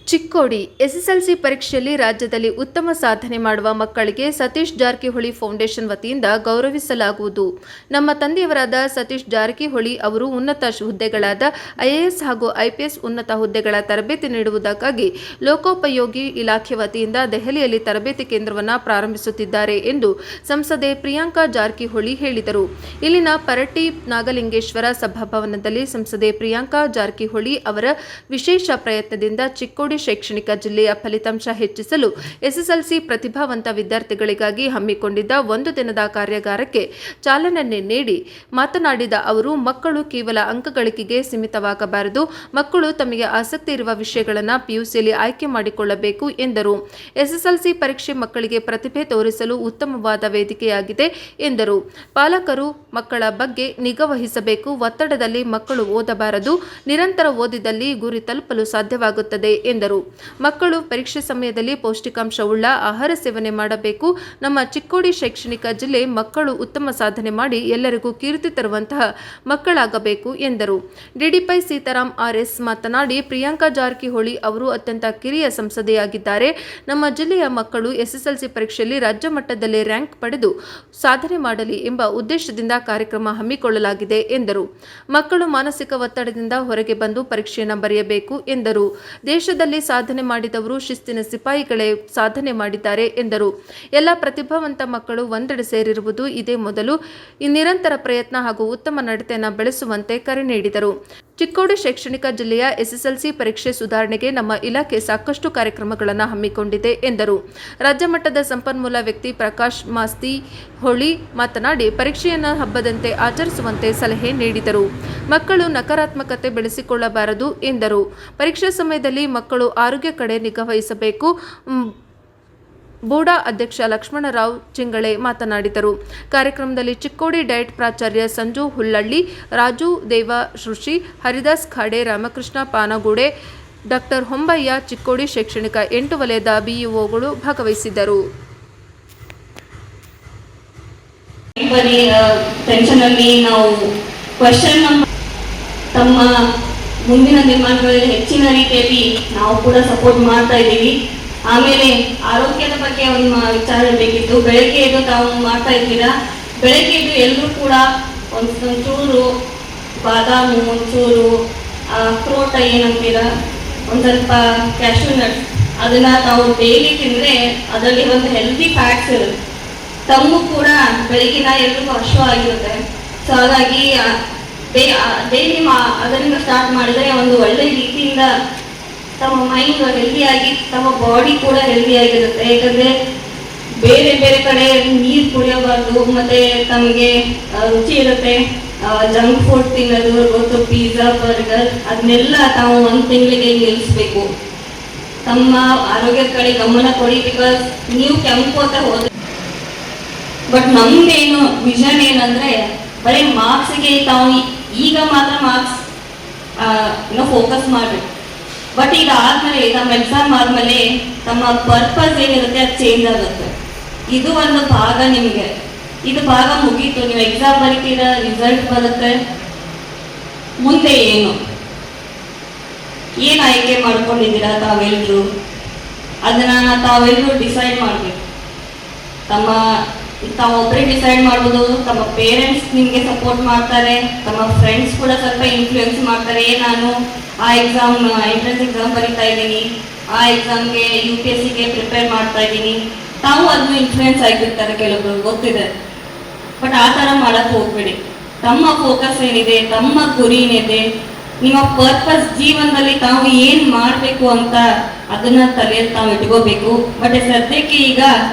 Chikkodi SSLC ಪರೀಕ್ಷೆಯಲ್ಲಿ ರಾಜ್ಯದಲ್ಲಿ ಉತ್ತಮ ಸಾಧನೆ ಮಾಡುವ ಮಕ್ಕಳಿಗೆ ಸತೀಶ್ ಜಾರಕಿಹೊಳಿ ಫೌಂಡೇಶನ್ ವತಿಯಿಂದ ಗೌರವಿಸಲಾಗುವುದು. ನಮ್ಮ ತಂದೆಯವರಾದ ಸತೀಶ್ ಜಾರಕಿಹೊಳಿ ಅವರು ಉನ್ನತ ಹುದ್ದೆಗಳಾದ ಐಎಎಸ್ ಹಾಗೂ ಐಪಿಎಸ್ ಉನ್ನತ ಹುದ್ದೆಗಳ ತರಬೇತಿ ನೀಡುವುದಕ್ಕಾಗಿ ಲೋಕೋಪಯೋಗಿ ಇಲಾಖೆ ವತಿಯಿಂದ ದೆಹಲಿಯಲ್ಲಿ ತರಬೇತಿ ಕೇಂದ್ರವನ್ನು ಪ್ರಾರಂಭಿಸುತ್ತಿದ್ದಾರೆ ಎಂದು ಸಂಸದೆ ಪ್ರಿಯಾಂಕಾ ಜಾರಕಿಹೊಳಿ ಹೇಳಿದರು. ಇಲ್ಲಿನ ಪರಟ್ಟಿ ನಾಗಲಿಂಗೇಶ್ವರ ಸಭಾಭವನದಲ್ಲಿ ಸಂಸದೆ ಪ್ರಿಯಾಂಕಾ ಜಾರಕಿಹೊಳಿ ಅವರ ವಿಶೇಷ ಪ್ರಯತ್ನದಿಂದ ಚಿಕ್ಕೋಡಿ ಶೈಕ್ಷಣಿಕ ಜಿಲ್ಲೆಯ ಫಲಿತಾಂಶ ಹೆಚ್ಚಿಸಲು ಎಸ್ಎಸ್ಎಲ್ಸಿ ಪ್ರತಿಭಾವಂತ ವಿದ್ಯಾರ್ಥಿಗಳಿಗಾಗಿ ಹಮ್ಮಿಕೊಂಡಿದ್ದ ಒಂದು ದಿನದ ಕಾರ್ಯಾಗಾರಕ್ಕೆ ಚಾಲನೆ ನೀಡಿ ಮಾತನಾಡಿದ ಅವರು, ಮಕ್ಕಳು ಕೇವಲ ಅಂಕಗಳಿಕೆಗೆ ಸೀಮಿತವಾಗಬಾರದು, ಮಕ್ಕಳು ತಮಗೆ ಆಸಕ್ತಿ ಇರುವ ವಿಷಯಗಳನ್ನು ಪಿಯುಸಿಯಲ್ಲಿ ಆಯ್ಕೆ ಮಾಡಿಕೊಳ್ಳಬೇಕು ಎಂದರು. ಎಸ್ಎಸ್ಎಲ್ಸಿ ಪರೀಕ್ಷೆ ಮಕ್ಕಳಿಗೆ ಪ್ರತಿಭೆ ತೋರಿಸಲು ಉತ್ತಮವಾದ ವೇದಿಕೆಯಾಗಿದೆ ಎಂದರು. ಪಾಲಕರು ಮಕ್ಕಳ ಬಗ್ಗೆ ನಿಗಾ ವಹಿಸಬೇಕು, ಒತ್ತಡದಲ್ಲಿ ಮಕ್ಕಳು ಓದಬಾರದು, ನಿರಂತರ ಓದಿದಲ್ಲಿ ಗುರಿ ತಲುಪಲು ಸಾಧ್ಯವಾಗುತ್ತದೆ ಎಂದರು. ಮಕ್ಕಳು ಪರೀಕ್ಷೆ ಸಮಯದಲ್ಲಿ ಪೌಷ್ಟಿಕಾಂಶವುಳ್ಳ ಆಹಾರ ಸೇವನೆ ಮಾಡಬೇಕು. ನಮ್ಮ ಚಿಕ್ಕೋಡಿ ಶೈಕ್ಷಣಿಕ ಜಿಲ್ಲೆ ಮಕ್ಕಳು ಉತ್ತಮ ಸಾಧನೆ ಮಾಡಿ ಎಲ್ಲರಿಗೂ ಕೀರ್ತಿ ತರುವಂತಹ ಮಕ್ಕಳಾಗಬೇಕು ಎಂದರು. ಡಿಡಿಪೈ ಸೀತಾರಾಮ್ ಆರ್ಎಸ್ ಮಾತನಾಡಿ, ಪ್ರಿಯಾಂಕಾ ಜಾರಕಿಹೊಳಿ ಅವರು ಅತ್ಯಂತ ಕಿರಿಯ ಸಂಸದೆಯಾಗಿದ್ದಾರೆ. ನಮ್ಮ ಜಿಲ್ಲೆಯ ಮಕ್ಕಳು ಎಸ್ಎಸ್ಎಲ್ಸಿ ಪರೀಕ್ಷೆಯಲ್ಲಿ ರಾಜ್ಯ ಮಟ್ಟದಲ್ಲಿ ರ್ಯಾಂಕ್ ಪಡೆದು ಸಾಧನೆ ಮಾಡಲಿ ಎಂಬ ಉದ್ದೇಶದಿಂದ ಕಾರ್ಯಕ್ರಮ ಹಮ್ಮಿಕೊಳ್ಳಲಾಗಿದೆ ಎಂದರು. ಮಕ್ಕಳು ಮಾನಸಿಕ ಒತ್ತಡದಿಂದ ಹೊರಗೆ ಬಂದು ಪರೀಕ್ಷೆಯನ್ನು ಬರೆಯಬೇಕು ಎಂದರು. ದೇಶದಲ್ಲಿ ಸಾಧನೆ ಮಾಡಿದವರು ಶಿಸ್ತಿನ ಸಿಪಾಯಿಗಳೇ ಸಾಧನೆ ಮಾಡಿದ್ದಾರೆ ಎಂದರು. ಎಲ್ಲ ಪ್ರತಿಭಾವಂತ ಮಕ್ಕಳು ಒಂದೆಡೆ ಸೇರಿರುವುದು ಇದೇ ಮೊದಲು. ನಿರಂತರ ಪ್ರಯತ್ನ ಹಾಗೂ ಉತ್ತಮ ನಡತೆಯನ್ನು ಬೆಳೆಸುವಂತೆ ಕರೆ ನೀಡಿದರು. ಚಿಕ್ಕೋಡಿ ಶೈಕ್ಷಣಿಕ ಜಿಲ್ಲೆಯ ಎಸ್ಎಸ್ಎಲ್ಸಿ ಪರೀಕ್ಷೆ ಸುಧಾರಣೆಗೆ ನಮ್ಮ ಇಲಾಖೆ ಸಾಕಷ್ಟು ಕಾರ್ಯಕ್ರಮಗಳನ್ನು ಹಮ್ಮಿಕೊಂಡಿದೆ ಎಂದರು. ರಾಜ್ಯ ಮಟ್ಟದ ಸಂಪನ್ಮೂಲ ವ್ಯಕ್ತಿ ಪ್ರಕಾಶ್ ಮಾಸ್ತಿ ಹೊಳಿ ಮಾತನಾಡಿ, ಪರೀಕ್ಷೆಯನ್ನು ಹಬ್ಬದಂತೆ ಆಚರಿಸುವಂತೆ ಸಲಹೆ ನೀಡಿದರು. ಮಕ್ಕಳು ನಕಾರಾತ್ಮಕತೆ ಬೆಳೆಸಿಕೊಳ್ಳಬಾರದು ಎಂದರು. ಪರೀಕ್ಷೆ ಸಮಯದಲ್ಲಿ ಮಕ್ಕಳು ಆರೋಗ್ಯ ಕಡೆ ನಿಗಾ ವಹಿಸಬೇಕು. ಬೋಡಾ ಅಧ್ಯಕ್ಷ ಲಕ್ಷ್ಮಣರಾವ್ ಚಿಂಗಳೆ ಮಾತನಾಡಿದರು. ಕಾರ್ಯಕ್ರಮದಲ್ಲಿ ಚಿಕ್ಕೋಡಿ ಡಯಟ್ ಪ್ರಾಚಾರ್ಯ ಸಂಜು ಹುಲ್ಲಳ್ಳಿ, ರಾಜು ದೇವ ಋಷಿ, ಹರಿದಾಸ್ ಖಾಡೆ, ರಾಮಕೃಷ್ಣ ಪಾನಗೂಡೆ, ಡಾಕ್ಟರ್ ಹೊಂಬಯ್ಯ, ಚಿಕ್ಕೋಡಿ ಶೈಕ್ಷಣಿಕ 8 ವಲಯದ ಬಿಇಒಗಳು ಭಾಗವಹಿಸಿದ್ದರು. ತಮ್ಮ ಮುಂದಿನ ನಿರ್ಮಾಣಗಳಲ್ಲಿ ಹೆಚ್ಚಿನ ರೀತಿಯಲ್ಲಿ ನಾವು ಕೂಡ ಸಪೋರ್ಟ್ ಮಾಡ್ತಾ ಇದ್ದೀವಿ. ಆಮೇಲೆ ಆರೋಗ್ಯದ ಬಗ್ಗೆ ಒಂದು ವಿಚಾರ ಬೇಕಿತ್ತು. ಬೆಳಗ್ಗೆ ಎದ್ದು ತಾವು ಮಾಡ್ತಾ ಇದ್ದೀರಾ, ಬೆಳಗ್ಗೆ ಎದ್ದು ಎಲ್ಲರೂ ಕೂಡ ಒಂಚೂರು ಬಾದಾಮು, ಒಂಚೂರು ಅಕ್ರೋಟ ಏನಂತೀರ, ಒಂದು ಸ್ವಲ್ಪ ಕ್ಯಾಶ್ಯೂ ನಟ್ಸ್, ಅದನ್ನ ತಾವು ಡೈಲಿ ತಿಂದರೆ ಅದರಲ್ಲಿ ಒಂದು ಹೆಲ್ದಿ ಫ್ಯಾಟ್ಸ್ ಇರುತ್ತೆ. ತಮ್ಮೂ ಕೂಡ ಬೆಳಗಿನ ಎಲ್ರಿಗೂ ಹಶ್ವಾಗಿರುತ್ತೆ. ಸೊ ಹಾಗಾಗಿ ಡೈಲಿ ಅದರಿಂದ ಸ್ಟಾರ್ಟ್ ಮಾಡಿದರೆ ಒಂದು ಒಳ್ಳೆ ರೀತಿಯಿಂದ ತಮ್ಮ ಮೈಂಡ್ ಹೆಲ್ದಿಯಾಗಿ ತಮ್ಮ ಬಾಡಿ ಕೂಡ ಹೆಲ್ದಿಯಾಗಿರುತ್ತೆ. ಯಾಕಂದರೆ ಬೇರೆ ಬೇರೆ ಕಡೆ ನೀರು ಕುಡಿಯಬಾರ್ದು, ಮತ್ತು ತಮಗೆ ರುಚಿ ಇರುತ್ತೆ ಜಂಕ್ ಫುಡ್ ತಿನ್ನೋದು, ಗೊತ್ತು ಪಿಜ್ಜಾ, ಬರ್ಗರ್, ಅದನ್ನೆಲ್ಲ ತಾವು ಒಂದು ತಿಂಗಳಿಗೆ ನಿಲ್ಲಿಸ್ಬೇಕು. ತಮ್ಮ ಆರೋಗ್ಯದ ಕಡೆ ಗಮನ ಕೊಡಿ. ಬಿಕಾಸ್ ನೀವು ಕೆಂಪು ಅಂತ ಹೋದ್ರೆ, ಬಟ್ ನಮ್ದೇನು ವಿಷನ್ ಏನಂದರೆ ಬರೀ ಮಾರ್ಕ್ಸಿಗೆ ತಾವು ಈಗ ಮಾತ್ರ ಮಾರ್ಕ್ಸ್ ಫೋಕಸ್ ಮಾಡಬೇಕು. ಬಟ್ ಈಗ ಆದ್ಮೇಲೆ ತಮ್ಮ ಎಕ್ಸಾಮ್ ಆದ್ಮೇಲೆ ತಮ್ಮ ಪರ್ಪಸ್ ಏನಿರುತ್ತೆ ಅದು ಚೇಂಜ್ ಆಗುತ್ತೆ. ಇದು ಒಂದು ಭಾಗ, ನಿಮಗೆ ಇದು ಭಾಗ ಮುಗೀತು, ನೀವು ಎಕ್ಸಾಮ್ ಬರೀತೀರಾ, ರಿಸಲ್ಟ್ ಬರುತ್ತೆ, ಮುಂದೆ ಏನು ಆಯ್ಕೆ ಮಾಡ್ಕೊಂಡಿದ್ದೀರಾ ತಾವೆಲ್ಲರೂ ಅದನ್ನ ತಾವೆಲ್ಲರೂ ಡಿಸೈಡ್ ಮಾಡಬೇಕು. ತಾವೊಬ್ಬರೇ ಡಿಸೈಡ್ ಮಾಡ್ಬೋದು. ತಮ್ಮ ಪೇರೆಂಟ್ಸ್ ನಿಮಗೆ ಸಪೋರ್ಟ್ ಮಾಡ್ತಾರೆ, ತಮ್ಮ ಫ್ರೆಂಡ್ಸ್ ಕೂಡ ಸ್ವಲ್ಪ ಇನ್ಫ್ಲೂಯೆನ್ಸ್ ಮಾಡ್ತಾರೆ. ನಾನು ಆ ಎಕ್ಸಾಮ್ ಎಂಟ್ರೆನ್ಸ್ ಎಕ್ಸಾಮ್ ಬರೀತಾ ಇದ್ದೀನಿ, ಆ ಎಕ್ಸಾಮ್ಗೆ UPSCಗೆ ಪ್ರಿಪೇರ್ ಮಾಡ್ತಾ ಇದ್ದೀನಿ, ತಾವು ಅದನ್ನು ಇನ್ಫ್ಲೂಯೆನ್ಸ್ ಆಗಿರ್ತಾರೆ ಕೆಲವೊಬ್ರು, ಗೊತ್ತಿದೆ. ಬಟ್ ಆ ಥರ ಮಾಡೋಕ್ಕೆ ಹೋಗ್ಬೇಡಿ. ತಮ್ಮ ಫೋಕಸ್ ಏನಿದೆ, ತಮ್ಮ ಗುರಿ ಏನಿದೆ, ನಿಮ್ಮ ಪರ್ಪಸ್ ಜೀವನದಲ್ಲಿ ತಾವು ಏನು ಮಾಡಬೇಕು ಅಂತ ಅದನ್ನ ತಲೆಯಲ್ಲಿ ತಾವು ಇಟ್ಕೋಬೇಕು. ಬಟ್ ಸದ್ಯಕ್ಕೆ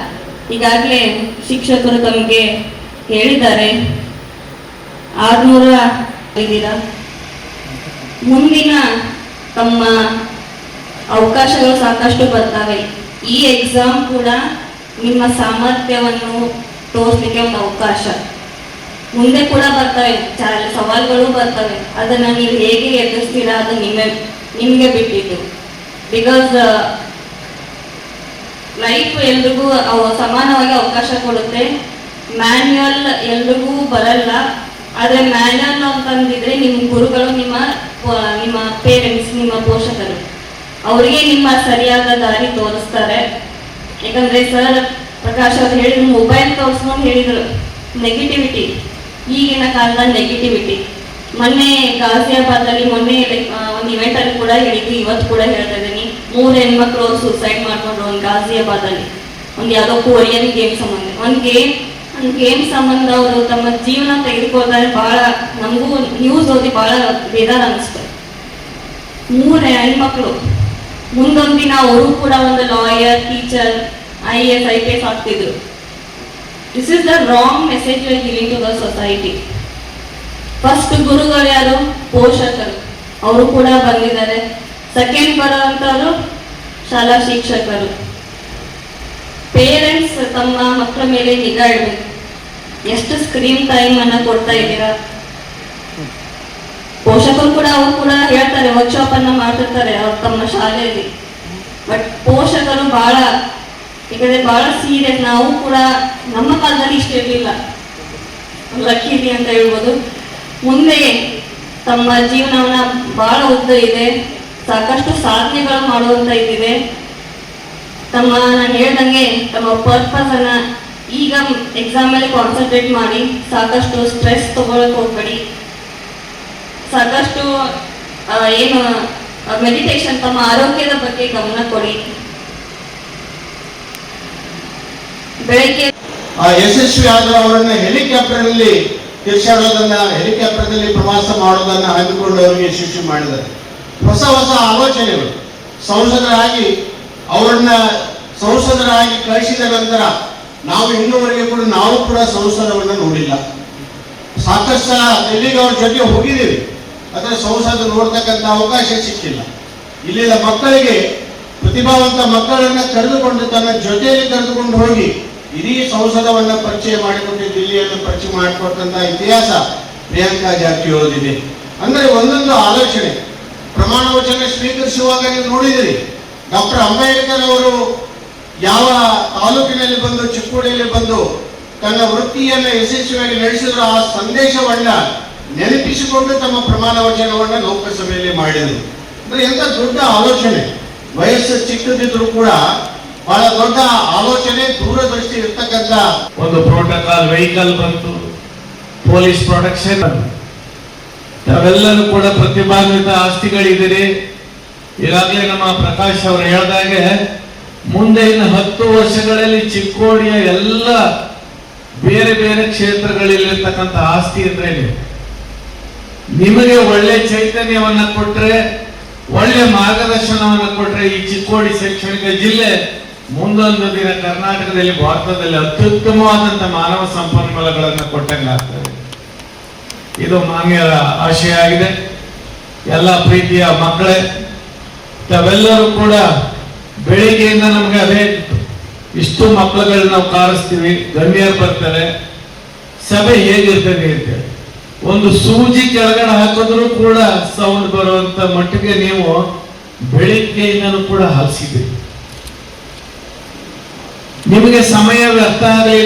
ಈಗಾಗಲೇ ಶಿಕ್ಷಕರು ತಮಗೆ ಹೇಳಿದ್ದಾರೆ 600 ಇದ್ದೀರಾ. ಮುಂದಿನ ತಮ್ಮ ಅವಕಾಶಗಳು ಸಾಕಷ್ಟು ಬರ್ತವೆ. ಈ ಎಕ್ಸಾಮ್ ಕೂಡ ನಿಮ್ಮ ಸಾಮರ್ಥ್ಯವನ್ನು ತೋರಿಸಲಿಕ್ಕೆ ಒಂದು ಅವಕಾಶ. ಮುಂದೆ ಕೂಡ ಬರ್ತವೆ, ಸವಾಲುಗಳು ಬರ್ತವೆ. ಅದನ್ನು ನೀವು ಹೇಗೆ ಎದುರಿಸ್ತೀರಾ ಅದು ನಿಮಗೆ ಬಿಟ್ಟಿದ್ದು. ಬಿಕಾಸ್ ಲೈಫ್ ಎಲ್ರಿಗೂ ಸಮಾನವಾಗಿ ಅವಕಾಶ ಕೊಡುತ್ತೆ. ಮ್ಯಾನ್ಯುಯಲ್ ಎಲ್ರಿಗೂ ಬರಲ್ಲ. ಆದರೆ ಮ್ಯಾನ್ಯುಯಲ್ ಅಂತಂದಿದ್ರೆ ನಿಮ್ಮ ಗುರುಗಳು, ನಿಮ್ಮ ಪೇರೆಂಟ್ಸ್, ನಿಮ್ಮ ಪೋಷಕರು, ಅವರಿಗೆ ನಿಮ್ಮ ಸರಿಯಾದ ದಾರಿ ತೋರಿಸ್ತಾರೆ. ಯಾಕಂದ್ರೆ ಸರ್ ಪ್ರಕಾಶ್ ಅವ್ರು ಹೇಳಿದ್ರು, ಮೊಬೈಲ್ ತೋರಿಸ್ಕೊಂಡು ಹೇಳಿದ್ರು ನೆಗೆಟಿವಿಟಿ, ಈಗಿನ ಕಾಲದ ನೆಗೆಟಿವಿಟಿ. ಮೊನ್ನೆ ಗಾಜಿಯಾಬಾದಲ್ಲಿ ಮೊನ್ನೆ ಒಂದು ಇವೆಂಟ್ ಅಲ್ಲಿ ಕೂಡ ಹೇಳಿದ್ದು, ಇವತ್ತು ಕೂಡ ಹೇಳ್ತಾ ಇದ್ದೀನಿ, 3 ಹೆಣ್ಮಕ್ಳು ಸೂಸೈಡ್ ಮಾಡ್ಕೊಂಡ್ರು ಒಂದು ಗಾಜಿಯಾಬಾದಲ್ಲಿ, ಒಂದು ಯಾವುದೋ ಕೊರಿಯನ್ ಗೇಮ್ ಸಂಬಂಧ. ಒಂದು ಗೇಮ್ ಸಂಬಂಧ ಅವರು ತಮ್ಮ ಜೀವನ ತೆಗೆದುಕೊಳ್ತಾರೆ. ಬಹಳ ನಮಗೂ ನ್ಯೂಸ್ ಓದಿ ಬಹಳ ಬೇಜಾರ ಅನಿಸ್ತು. 3 ಹೆಣ್ಮಕ್ಳು, ಮುಂದೊಂದು ದಿನ ಅವರು ಕೂಡ ಒಂದು ಲಾಯರ್, ಟೀಚರ್, IAS, IPS ಆಗ್ತಿದ್ರು. This is the wrong message you are giving to the society. First ಗುರುಗಳು ಯಾರು? ಪೋಷಕರು, ಅವರು ಕೂಡ ಬಂದಿದ್ದಾರೆ. ಸೆಕೆಂಡ್ ಬರುವಂತವರು ಶಾಲಾ ಶಿಕ್ಷಕರು. ಪೇರೆಂಟ್ಸ್ ತಮ್ಮ ಮಕ್ಕಳ ಮೇಲೆ ನಿಗಾ ಇಡಬೇಕು. ಎಷ್ಟು ಸ್ಕ್ರೀನ್ ಟೈಮ್ ಅನ್ನ ಕೊಡ್ತಾ ಇದ್ದೀರಾ? ಪೋಷಕರು ಕೂಡ ಅವರು ಕೂಡ ಹೇಳ್ತಾರೆ, ವರ್ಕ್ಶಾಪ್ ಅನ್ನ ಮಾಡ್ತಿರ್ತಾರೆ ಅವ್ರು ತಮ್ಮ ಶಾಲೆಯಲ್ಲಿ. ಬಟ್ ಪೋಷಕರು ಬಹಳ ಈ ಕಡೆ ಬಹಳ ಸೀರಿಯಸ್. ನಾವು ಕೂಡ ನಮ್ಮ ಕಾಲದಲ್ಲಿ ಇಷ್ಟ ಇರಲಿಲ್ಲ, ಲಕ್ಕಿಲಿ ಅಂತ ಹೇಳ್ಬೋದು. ಮುಂದೆ ತಮ್ಮ ಜೀವನವನ್ನ ಬಹಳ ಉದ್ದ ಇದೆ, ಸಾಕಷ್ಟು ಸಾಧನೆಗಳು ಮಾಡುವಂತ ಇದಿದೆ. ನಾನು ಹೇಳ್ದಂಗೆ ತಮ್ಮ ಪರ್ಪಸ್ ಅನ್ನ ಈಗ ಎಕ್ಸಾಮ್ ಮೇಲೆ ಕಾನ್ಸಂಟ್ರೇಟ್ ಮಾಡಿ, ಸಾಕಷ್ಟು ಸ್ಟ್ರೆಸ್ ತಗೊಳಕ್ ಹೋಗ್ಬೇಡಿ. ಸಾಕಷ್ಟು ಏನು ಮೆಡಿಟೇಷನ್, ತಮ್ಮ ಆರೋಗ್ಯದ ಬಗ್ಗೆ ಗಮನ ಕೊಡಿ. ಬೆಳಗ್ಗೆ ಯಶಸ್ವಿ ಆದರೂ ಅವರನ್ನ ಹೆಲಿಕಾಪ್ಟರ್ನಲ್ಲಿ ತಿರ್ಸಾಡೋದನ್ನ, ಹೆಲಿಕಾಪ್ಟರ್ನಲ್ಲಿ ಪ್ರವಾಸ ಮಾಡೋದನ್ನ ಹಂಚಿಕೊಂಡು ಅವರಿಗೆ ಯಶಸ್ವಿ ಮಾಡಿದ್ದಾರೆ. ಹೊಸ ಹೊಸ ಆಲೋಚನೆಗಳು. ಸಂಸದರಾಗಿ ಕಳಿಸಿದ ನಂತರ ನಾವು ಇನ್ನೂವರೆಗೆ ಕೂಡ ನಾವು ಕೂಡ ಸಂಸದವನ್ನು ನೋಡಿಲ್ಲ. ಸಾಕಷ್ಟು ಸಲ ಡೆಲ್ಲಿಗೆ ಅವ್ರ ಜೊತೆ ಹೋಗಿದ್ದೀವಿ, ಆದರೆ ಸಂಸದ ನೋಡ್ತಕ್ಕಂಥ ಅವಕಾಶ ಸಿಕ್ಕಿಲ್ಲ. ಇಲ್ಲಿನ ಮಕ್ಕಳಿಗೆ, ಪ್ರತಿಭಾವಂತ ಮಕ್ಕಳನ್ನ ಕರೆದುಕೊಂಡು ತನ್ನ ಜೊತೆಯಲ್ಲಿ ಕರೆದುಕೊಂಡು ಹೋಗಿ ಇಡೀ ಸಂಸದವನ್ನ ಪರಿಚಯ ಮಾಡಿಕೊಟ್ಟು ದಿಲ್ಲಿಯನ್ನು ಪರಿಚಯ ಮಾಡಿಕೊಟ್ಟಂತ ಇತಿಹಾಸ ಪ್ರಿಯಾಂಕಾ ಜಾರಕಿಹೊಳಿದಿದೆ. ಅಂದ್ರೆ ಒಂದೊಂದು ಆಲೋಚನೆ. ಪ್ರಮಾಣ ವಚನ ಸ್ವೀಕರಿಸುವಾಗ ನೀವು ನೋಡಿದಿರಿ, ಡಾಕ್ಟರ್ ಅಂಬೇಡ್ಕರ್ ಅವರು ಯಾವ ತಾಲೂಕಿನಲ್ಲಿ ಬಂದು, ಚಿಕ್ಕೋಡಿಯಲ್ಲಿ ಬಂದು ತನ್ನ ವೃತ್ತಿಯನ್ನು ಯಶಸ್ವಿಯಾಗಿ ನಡೆಸಿದ್ರು, ಆ ಸಂದೇಶವನ್ನ ನೆನಪಿಸಿಕೊಂಡು ತಮ್ಮ ಪ್ರಮಾಣ ವಚನವನ್ನ ಲೋಕಸಭೆಯಲ್ಲಿ ಮಾಡಿದರು. ಅಂದ್ರೆ ಎಂತ ದೊಡ್ಡ ಆಲೋಚನೆ. ವಯಸ್ಸು ಚಿಕ್ಕದಿದ್ರು ಕೂಡ ಬಹಳ ದೊಡ್ಡ ಆಲೋಚನೆ, ದೂರದೃಷ್ಟಿ ಇರ್ತಕ್ಕಂಥ ಒಂದು ಪ್ರೋಟೋಕಾಲ್ ವೆಹಿಕಲ್ ಬಂತು, ಪೊಲೀಸ್ ಪ್ರೊಟೆಕ್ಷನ್. ತಾವೆಲ್ಲರೂ ಕೂಡ ಪ್ರತಿಭಾನ್ವಿತ ಆಸ್ತಿಗಳಿದ್ದೀರಿ. ಈಗಾಗಲೇ ನಮ್ಮ ಪ್ರಕಾಶ್ ಅವರು ಹೇಳಿದಾಗೆ ಮುಂದಿನ 10 ವರ್ಷಗಳಲ್ಲಿ ಚಿಕ್ಕೋಡಿಯ ಎಲ್ಲ ಬೇರೆ ಬೇರೆ ಕ್ಷೇತ್ರಗಳಲ್ಲಿರ್ತಕ್ಕಂಥ ಆಸ್ತಿ ಅಂದ್ರೆ ನಿಮಗೆ ಒಳ್ಳೆ ಚೈತನ್ಯವನ್ನ ಕೊಟ್ರೆ, ಒಳ್ಳೆ ಮಾರ್ಗದರ್ಶನವನ್ನು ಕೊಟ್ರೆ ಈ ಚಿಕ್ಕೋಡಿ ಶೈಕ್ಷಣಿಕ ಜಿಲ್ಲೆ ಮುಂದೊಂದು ದಿನ ಕರ್ನಾಟಕದಲ್ಲಿ, ಭಾರತದಲ್ಲಿ ಅತ್ಯುತ್ತಮವಾದಂತಹ ಮಾನವ ಸಂಪನ್ಮೂಲಗಳನ್ನು ಕೊಟ್ಟಂಗಾಗ್ತದೆ. ಇದು ಮಾನ್ಯರ ಆಶಯ ಆಗಿದೆ. ಎಲ್ಲ ಪ್ರೀತಿಯ ಮಕ್ಕಳೇ, ತಾವೆಲ್ಲರೂ ಕೂಡ ಬೆಳಿಗ್ಗೆಯಿಂದ ನಮ್ಗೆ ಅದೇ ಇಷ್ಟು ಮಕ್ಕಳುಗಳನ್ನ ನಾವು ಕಾರಿಸ್ತೀವಿ, ಗಣ್ಯರು ಬರ್ತಾರೆ, ಸಭೆ ಹೇಗಿರ್ತದೆ ಅಂತೇಳಿ ಒಂದು ಸೂಜಿ ಕೆಳಗಡೆ ಹಾಕಿದ್ರು ಕೂಡ ಸೌಂಡ್ ಬರುವಂತ ಮಟ್ಟಿಗೆ ನೀವು ಬೆಳಿಗ್ಗೆಯಿಂದನೂ ಕೂಡ ಹರಿಸಿದ್ದೀರಿ. ನಿಮಗೆ ಸಮಯ ವ್ಯರ್ಥ ಆಗಲಿ